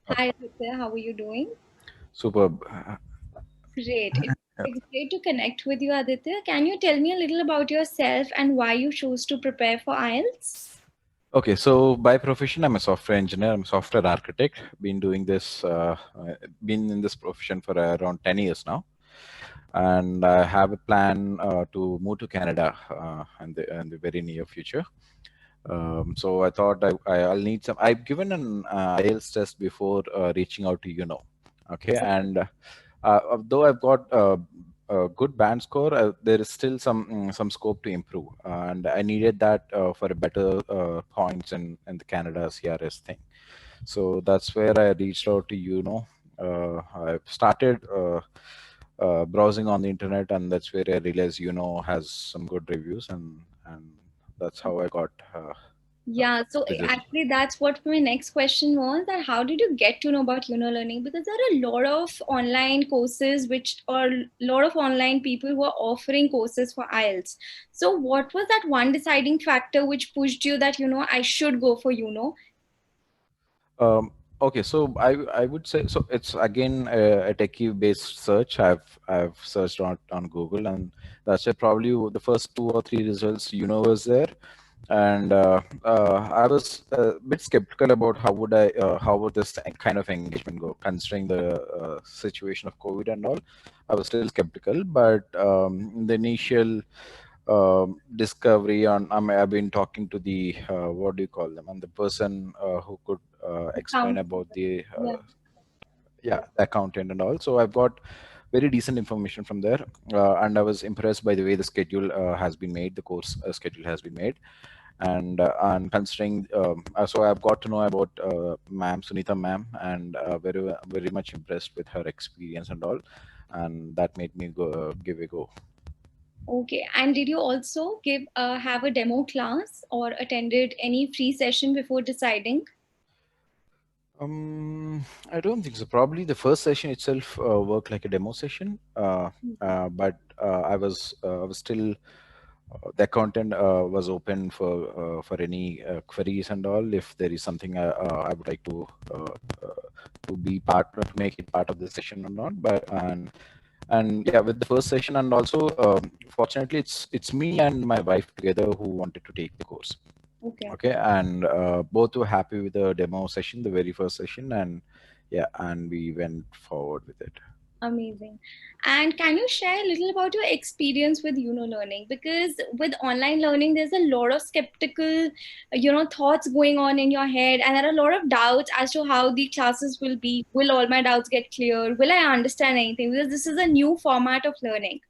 Hi, Aditya. How are you doing? Superb. Great. It's, Yeah. it's great to connect with you, Aditya. Can you tell me a little about yourself and why you chose to prepare for IELTS? Okay, so by profession, I'm a software engineer. I'm a software architect. Been doing this, been in this profession for around 10 years now. And I have a plan to move to Canada in the very near future. So I thought I'll need some. I've given an IELTS test before reaching out to Okay, and though I've got a good band score, there is still some scope to improve, and I needed that for a better points in the Canada CRS thing. So that's where I reached out to I started browsing on the internet, and that's where I realized has some good reviews, and that's how I got Yeah, so with this. actually that's what my next question was, that how did you get to know about Yuno Learning? Because there are a lot of online courses which are a lot of online people who are offering courses for IELTS. So what was that one deciding factor which pushed you that, I should go for Yuno? Um, okay, so I would say so. It's again a techie based search. I've searched on Google, and that's it. Probably the first two or three results was there, and I was a bit skeptical about how would this kind of engagement go, considering the situation of COVID and all. I was still skeptical, but the initial discovery on I've been talking to the what do you call them, and the person who could explain Count. about the Yeah. the accountant and all. So I've got very decent information from there, and I was impressed by the way the schedule has been made, the course schedule has been made, and considering so I've got to know about ma'am Sunita ma'am, and very much impressed with her experience and all, and that made me give a go. Okay. And did you also have a demo class or attended any free session before deciding? I don't think so. Probably the first session itself worked like a demo session, but I was still the content was open for any queries and all. If there is something I would like to be part to make it part of the session or not. And yeah, with the first session, and also fortunately, it's me and my wife together who wanted to take the course. Okay. Okay, and both were happy with the demo session, the very first session, and yeah, and we went forward with it. Amazing. And can you share a little about your experience with Yuno Learning? Because with online learning, there's a lot of skeptical, thoughts going on in your head, and there are a lot of doubts as to how the classes will be. Will all my doubts get cleared? Will I understand anything? Because this is a new format of learning.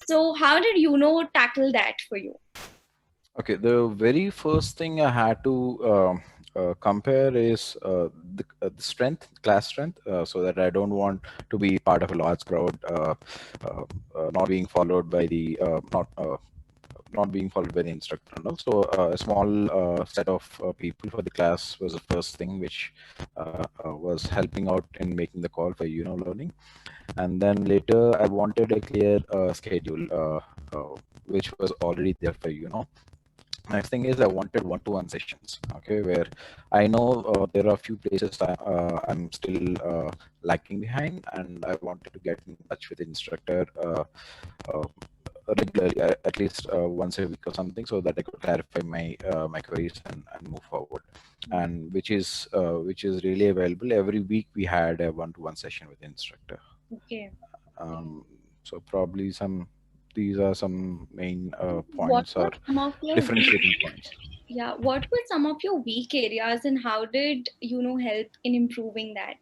So, how did Yuno tackle that for you? Okay, the very first thing I had to compare is the strength, class strength, so that I don't want to be part of a large crowd, not being followed by the not being followed by the instructor. And also, a small set of people for the class was the first thing which was helping out in making the call for learning. And then later, I wanted a clear schedule, which was already there for Next thing is I wanted one-to-one sessions, okay, where I know there are a few places I'm still lacking behind, and I wanted to get in touch with the instructor uh, regularly, at least once a week or something, so that I could clarify my queries and move forward. And which is really available. Every week we had a one-to-one session with the instructor. Okay. Um, so probably these are some main What points were or some of your differentiating points. yeah, what were some of your weak areas and how did help in improving that?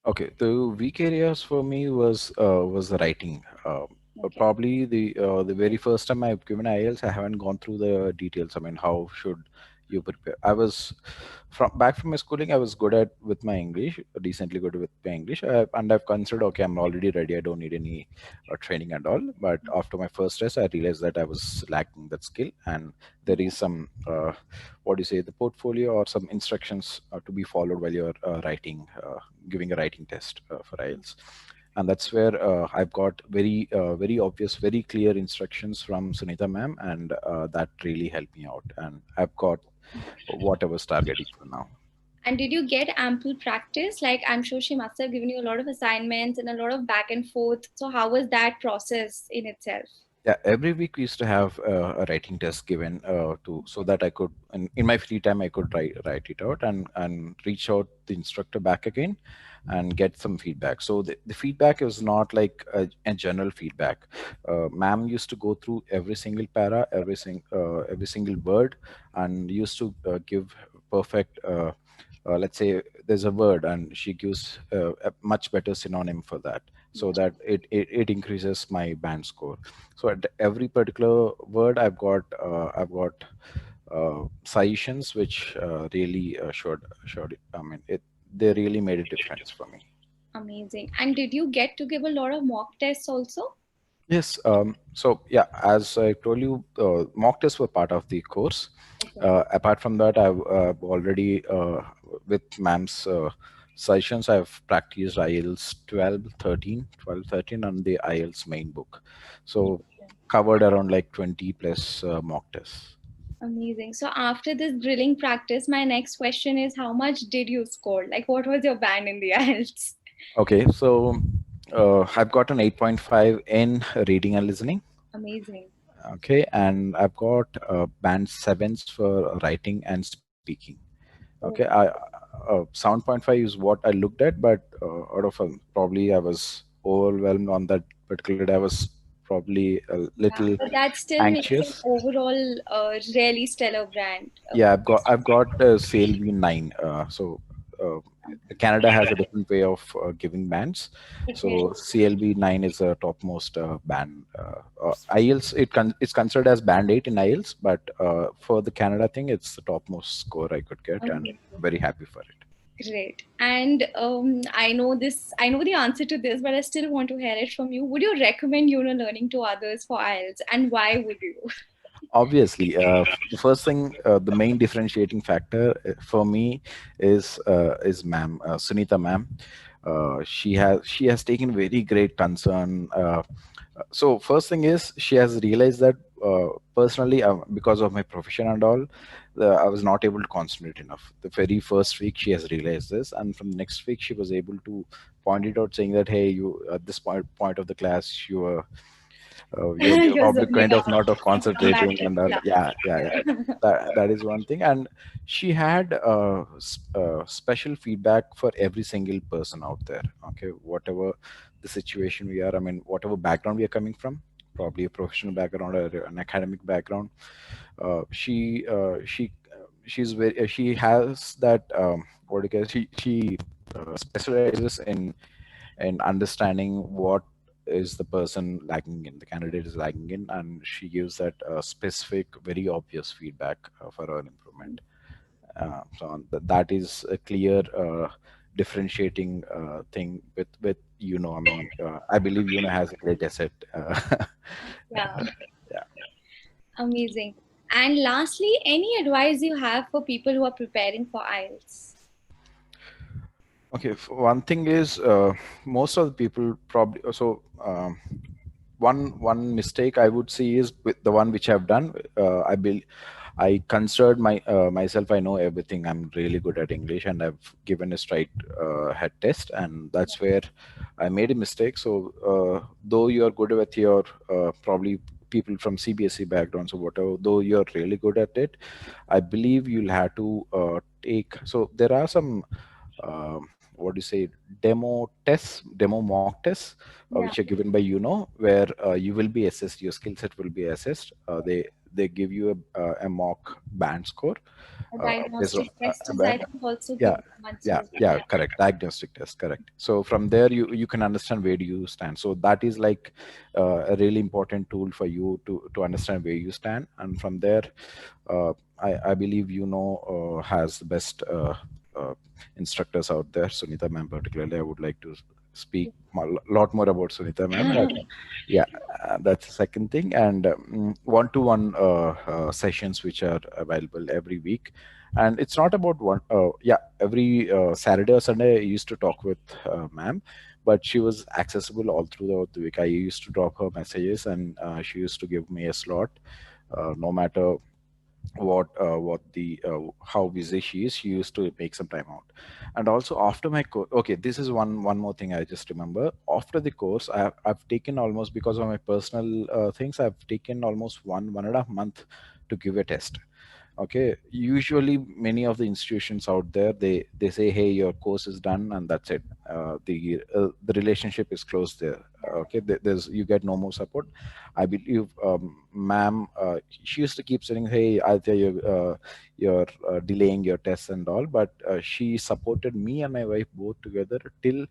Okay, the weak areas for me was the writing. Okay. Probably the very first time I've given IELTS, I haven't gone through the details. I mean, how should you prepare? I was from my schooling. I was good at with my English, decently good with my English, and I've considered, okay, I'm already ready. I don't need any training and all. But after my first test, I realized that I was lacking that skill, and there is some what do you say, the portfolio or some instructions to be followed while you're writing, giving a writing test for IELTS. And that's where I've got very obvious, very clear instructions from Sunita ma'am, and that really helped me out. And I've got what I was targeting for now. And did you get ample practice? Like, I'm sure she must have given you a lot of assignments and a lot of back and forth. So, how was that process in itself? Yeah, every week we used to have a writing test given to so that I could, in my free time, I could write it out and reach out the instructor back again and get some feedback. So the feedback is not like a general feedback. Ma'am used to go through every single para, every single word, and used to give perfect. Let's say there's a word and she gives a much better synonym for that, so that it increases my band score. So at every particular word I've got suggestions which really showed it. I mean, they really made a difference for me. Amazing. And did you get to give a lot of mock tests also? Yes. So yeah, as I told you, mock tests were part of the course. Okay. Apart from that, I've already with ma'am's sessions, I've practiced IELTS 12, 13 on the IELTS main book. So covered around like 20 plus mock tests. Amazing. So after this drilling practice, my next question is how much did you score? Like what was your band in the IELTS? Okay, so I've got an 8.5 in reading and listening. Amazing. Okay, and I've got band sevens for writing and speaking. Okay, Oh, 7.5 is what I looked at, but out of probably I was overwhelmed on that particular day. I was probably a yeah. little But that still makes an anxious. overall really stellar brand. Yeah, I've got CLB 9. So uh, Canada has a different way of giving bands. Okay. So CLB 9 is a topmost band. IELTS it's considered as band 8 in IELTS, but for the Canada thing, it's the topmost score I could get, and Amazing. very happy for it. Great. And I know the answer to this, but I still want to hear it from you. Would you recommend Yuno learning to others for IELTS, and why would you? Obviously, the first thing, the main differentiating factor for me is ma'am, Sunita ma'am. She has taken very great concern. So first thing is she has realized that personally, because of my profession and all, I was not able to concentrate enough. The very first week she has realized this, and from the next week she was able to point it out, saying that, hey, you at this point of the class you are you're You're probably zoning kind of out. not of Come back concentrating in. and all. Yeah. Yeah. That is one thing. And she had special feedback for every single person out there. Okay, whatever the situation we are, I mean, whatever background we are coming from, probably a professional background or an academic background, she's very she has that what do you call, she specializes in understanding what is the person lagging in, the candidate is lagging in, and she gives that specific, very obvious feedback for her improvement. That is a clear differentiating thing with I mean, I believe has a great asset. Yeah. Yeah. Amazing. And lastly, any advice you have for people who are preparing for IELTS? Okay. One thing is, most of the people probably one mistake I would see is with the one which I've done. I considered myself. I know everything. I'm really good at English, and I've given a straight head test, and that's where I made a mistake. So though you are good with your probably people from CBSE backgrounds or whatever, though you're really good at it, I believe you'll have to take. So there are some what do you say, demo mock tests Yeah. which are given by where you will be assessed, your skill set will be assessed. They give you a mock band score A based on, diagnostic test is, I think, also yeah, given once you. yeah, Yeah. correct. Diagnostic test, correct. So from there, you can understand where do you stand. So that is like a really important tool for you to understand where you stand, and from there, I believe has the best uh, instructors out there. Sunita ma'am, particularly, I would like to speak a lot more about Sunita ma'am, but yeah, that's the second thing. And one-to-one sessions which are available every week, and it's not about one. Yeah, every Saturday or Sunday I used to talk with ma'am, but she was accessible all throughout the week. I used to drop her messages, and she used to give me a slot, no matter what the how busy she is. She used to make some time out. And also after my course, okay, this is one more thing I just remember. After the course, I've taken almost, because of my personal things, I've taken almost 1.5 month to give a test. Okay, usually many of the institutions out there, they say, hey, your course is done and that's it. The relationship is closed there. Okay, there's, you get no more support. I believe ma'am, she used to keep saying, hey Aditya, you're delaying your tests and all, but she supported me and my wife both together till,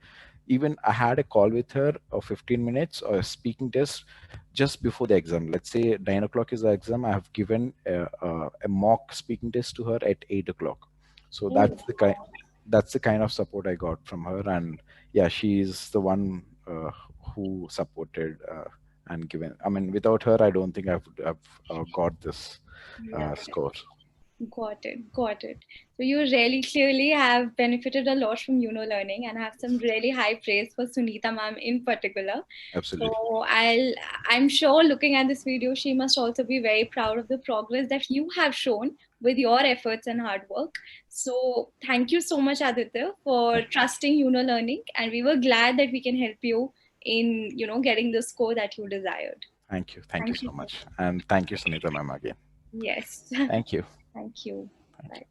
even I had a call with her of 15 minutes or a speaking test just before the exam. Let's say 9 o'clock is the exam. I have given a mock speaking test to her at 8 o'clock. So Oh, that's the kind of support I got from her. And yeah, she's the one who supported and given. I mean, without her, I don't think I would have got this right. score. Got it. Got it. So you really clearly have benefited a lot from Yuno Learning and have some really high praise for Sunita ma'am in particular. Absolutely. So I'm sure looking at this video, she must also be very proud of the progress that you have shown with your efforts and hard work. So thank you so much, Aditya, for Thank, trusting Yuno Learning, and we were glad that we can help you in getting the score that you desired. thank you. Thank you Thank you so so much. And thank you, Sunita ma'am, again. much. Yes. Thank you. Thank you. Thank you. Bye.